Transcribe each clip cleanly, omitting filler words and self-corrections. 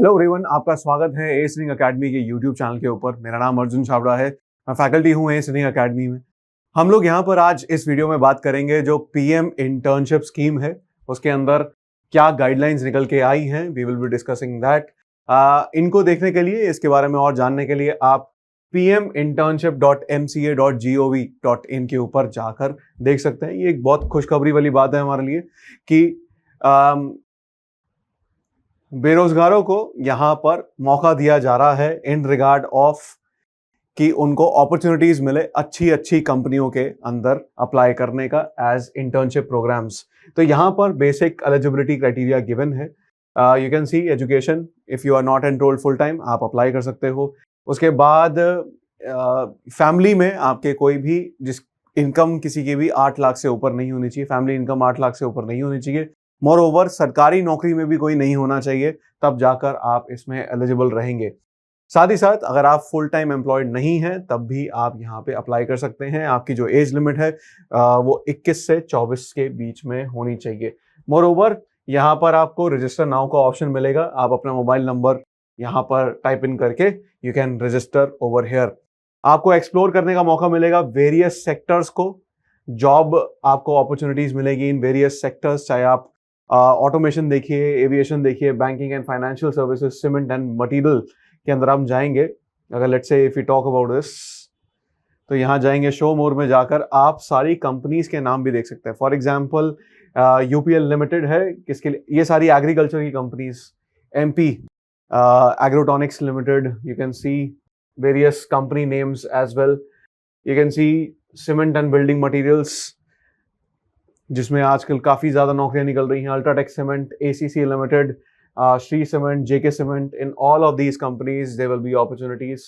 Hello everyone, आपका स्वागत है ए स्ट्रिंग अकेडमी के यूट्यूब चैनल के ऊपर। मेरा नाम अर्जुन छाबड़ा है, मैं फैकल्टी हूँ ए स्ट्रिंग अकेडमी में। हम लोग यहाँ पर आज इस वीडियो में बात करेंगे जो पीएम इंटर्नशिप स्कीम है उसके अंदर क्या गाइडलाइंस निकल के आई हैं। We will be discussing that. इनको देखने के लिए, इसके बारे में और जानने के लिए आप pminternship.mca.gov.in के ऊपर जाकर देख सकते हैं। ये एक बहुत खुशखबरी वाली बात है हमारे लिए कि बेरोजगारों को यहाँ पर मौका दिया जा रहा है इन रिगार्ड ऑफ कि उनको अपॉर्चुनिटीज मिले अच्छी कंपनियों के अंदर अप्लाई करने का एज इंटर्नशिप प्रोग्राम्स। तो यहाँ पर बेसिक एलिजिबिलिटी क्राइटेरिया गिवन है। You can see education, if you are not enrolled full time आप अप्लाई कर सकते हो। उसके बाद फैमिली में आपके कोई भी जिस इनकम किसी की भी 8 लाख से ऊपर नहीं होनी चाहिए, फैमिली इनकम 8 लाख से ऊपर नहीं होनी चाहिए। मोर ओवर सरकारी नौकरी में भी कोई नहीं होना चाहिए, तब जाकर आप इसमें एलिजिबल रहेंगे। साथ ही साथ अगर आप फुल टाइम एम्प्लॉयड नहीं हैं तब भी आप यहाँ पे अप्लाई कर सकते हैं। आपकी जो एज लिमिट है वो 21 से 24 के बीच में होनी चाहिए। मोर ओवर यहाँ पर आपको रजिस्टर नाउ का ऑप्शन मिलेगा। आप अपना मोबाइल नंबर यहाँ पर टाइप इन करके you can register over here. आपको एक्सप्लोर करने का मौका मिलेगा वेरियस सेक्टर्स को। जॉब आपको अपॉर्चुनिटीज मिलेगी इन वेरियस सेक्टर्स, चाहे आप ऑटोमेशन देखिए, एविएशन देखिए, banking and financial services, cement and material के अंदर हम जाएंगे। अगर let's say if you talk about this, तो यहाँ जाएंगे शो मोर में जाकर आप सारी कंपनीज के नाम भी देख सकते हैं। फॉर एग्जांपल यूपीएल लिमिटेड है, किसके लिए? ये सारी एग्रीकल्चर की companies. MP Agrotonics limited, you can see various company names as well. You can see cement and building materials, जिसमें आजकल काफी ज्यादा नौकरियां निकल रही हैं। UltraTech cement, ACC limited, Shree cement, JK cement, in all of these companies there will be opportunities.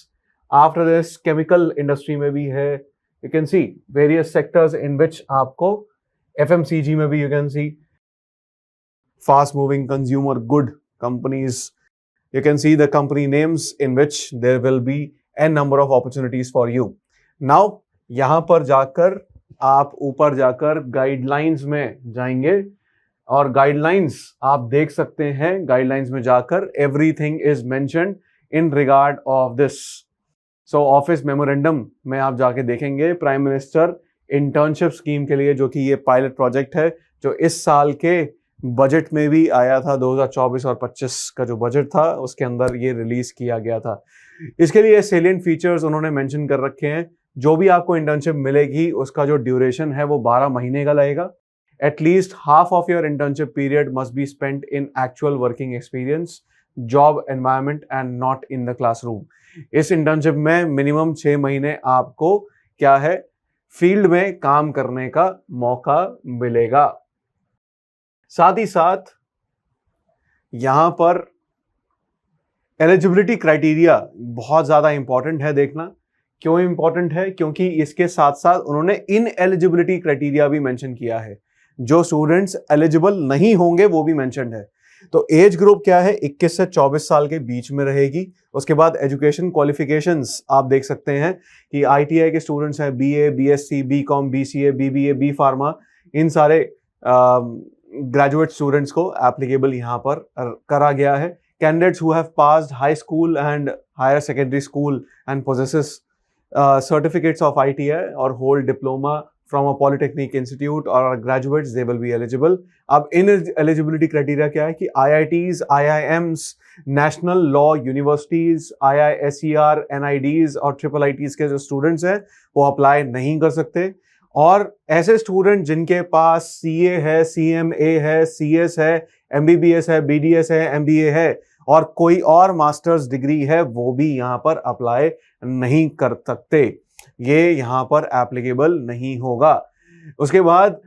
After this chemical industry में भी है। You can see various sectors in which आपको एफएमसीजी में भी you can see fast moving consumer good companies. You can see the company names in which there will be an number of opportunities for you. Now यहां पर जाकर आप ऊपर जाकर guidelines में जाएंगे और गाइडलाइंस आप देख सकते हैं। गाइडलाइंस में जाकर everything is mentioned in regard of this. So office memorandum में आप जाके देखेंगे प्राइम मिनिस्टर इंटर्नशिप स्कीम के लिए, जो कि ये पायलट प्रोजेक्ट है जो इस साल के बजट में भी आया था। 2024 और 25 का जो बजट था उसके अंदर ये रिलीज किया गया था। इसके लिए सेलिएंट फीचर्स उन्होंने मेंशन कर रखे हैं। जो भी आपको इंटर्नशिप मिलेगी उसका जो ड्यूरेशन है वो 12 महीने का लगेगा। At least half of your internship period must be spent in actual working experience, job environment and not in the classroom. इस इंटर्नशिप में मिनिमम 6 महीने आपको क्या है, फील्ड में काम करने का मौका मिलेगा। साथ ही साथ यहां पर एलिजिबिलिटी क्राइटेरिया बहुत ज्यादा इंपॉर्टेंट है देखना। क्यों इंपॉर्टेंट है? क्योंकि इसके साथ साथ उन्होंने इन एलिजिबिलिटी क्राइटेरिया भी मेंशन किया है। जो स्टूडेंट्स एलिजिबल नहीं होंगे वो भी मेंशन्ड है। तो एज ग्रुप क्या है, 21 से 24 साल के बीच में रहेगी। उसके बाद एजुकेशन क्वालिफिकेशंस आप देख सकते हैं कि आईटीआई के स्टूडेंट्स हैं, BA, BSc, BCom, BCA, BBA, B pharma, इन सारे ग्रेजुएट स्टूडेंट्स को एप्लीकेबल यहाँ पर करा गया है। Candidates who have passed high school and higher secondary school and possesses certificates of ITI or hold diploma from a polytechnic institute or graduates, they will be eligible. अब इन eligibility criteria क्या है कि IITs, IIMs, national law universities, IISER, NIDs और IIITs के जो students हैं वो apply नहीं कर सकते। और ऐसे स्टूडेंट जिनके पास CA है, CMA है, CS है, MBBS है, BDS है, MBA है और कोई और मास्टर्स डिग्री है, वो भी यहाँ पर अप्लाई नहीं कर सकते। ये यहाँ पर एप्लीकेबल नहीं होगा। उसके बाद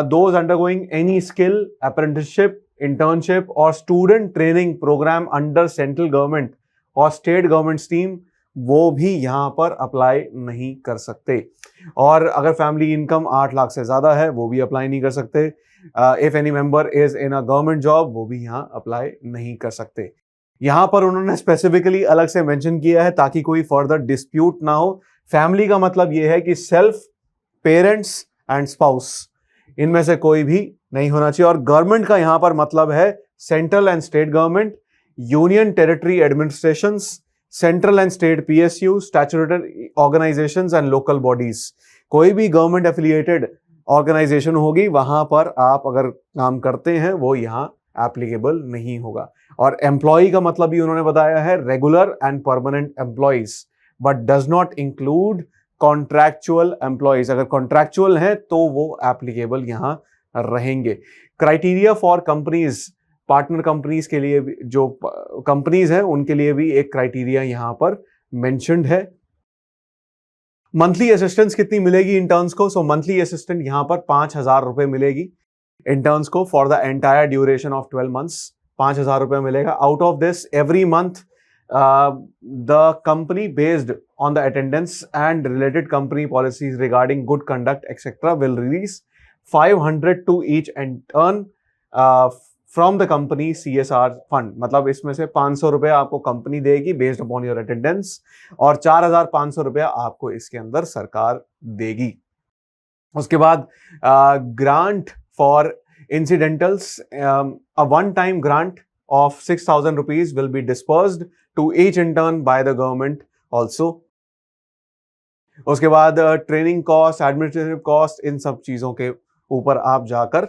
those undergoing any skill, apprenticeship, internship और student training program under central government और स्टेट गवर्नमेंट स्कीम, वो भी यहाँ पर अप्लाई नहीं कर सकते। और अगर फैमिली इनकम 8 लाख से ज्यादा है वो भी अप्लाई नहीं कर सकते। If any member is in a government job, वो भी यहाँ अप्लाई नहीं कर सकते। यहाँ पर उन्होंने स्पेसिफिकली अलग से मेंशन किया है ताकि कोई फर्दर डिस्प्यूट ना हो। फैमिली का मतलब यह है कि सेल्फ, पेरेंट्स एंड स्पाउस, इनमें से कोई भी नहीं होना चाहिए। और गवर्नमेंट का यहाँ पर मतलब है central and state government union territory administrations, central and state PSU, statutory organisations and local bodies. कोई भी गवर्नमेंट एफिलिएटेड ऑर्गेनाइजेशन होगी वहां पर आप अगर काम करते हैं वो यहाँ एप्लीकेबल नहीं होगा। और एम्प्लॉय का मतलब भी उन्होंने बताया है regular and permanent employees, but does not include contractual employees. अगर कॉन्ट्रैक्चुअल है तो वो एप्लीकेबल यहां रहेंगे। Criteria for companies, partner companies के लिए भी, जो कंपनीज हैं उनके लिए भी एक क्राइटेरिया यहां पर मेंशन्ड है। मंथली असिस्टेंस कितनी मिलेगी इंटर्न्स को? सो मंथली असिस्टेंट यहां पर 5,000 रुपए मिलेगी इंटर्न्स को for the entire duration of 12 months. 5,000 रुपए मिलेगा। Out of this every month the company based on the attendance and related company policies regarding good conduct etc will release 500 to each intern from the company CSR fund। मतलब इसमें से 500 रुपए आपको company देगी based upon your attendance और 4,500 रुपया आपको इसके अंदर सरकार देगी। उसके बाद grant for incidentals, a one time grant of 6,000 rupees will be dispersed to each intern by the government also। उसके बाद ट्रेनिंग कॉस्ट, एडमिनिस्ट्रेटिव कॉस्ट, इन सब चीजों के ऊपर आप जाकर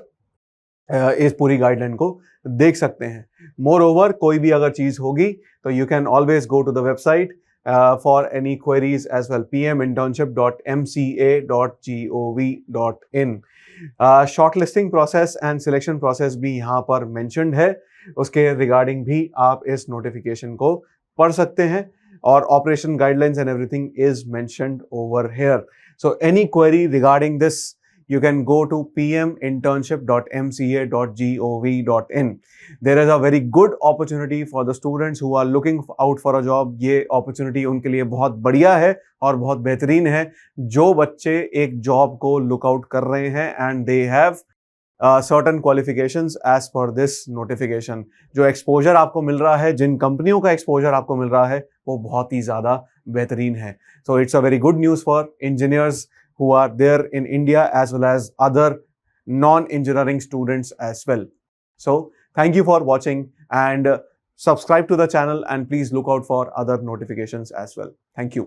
इस पूरी गाइडलाइन को देख सकते हैं। मोर ओवर कोई भी अगर चीज होगी तो you can always go to the website for any queries as well, pminternship.mca.gov.in। Short listing process and selection process भी यहाँ पर मेंशन्ड है, उसके रिगार्डिंग भी आप इस नोटिफिकेशन को पढ़ सकते हैं और operation guidelines and everything is mentioned over here. So any query regarding this you can go to pminternship.mca.gov.in। there is a very good opportunity for the students who are looking out for a job। ये opportunity उनके लिए बहुत बढ़िया है और बहुत बेहतरीन है जो बच्चे एक जॉब को लुक आउट कर रहे हैं and they have certain qualifications as per this notification। जो एक्सपोजर आपको मिल रहा है, जिन कंपनियों का एक्सपोजर आपको मिल रहा है वो बहुत ही ज्यादा बेहतरीन है। So it's a very good news for engineers who are there in India as well as other non-engineering students as well। So thank you for watching and subscribe to the channel and please look out for other notifications as well। Thank you।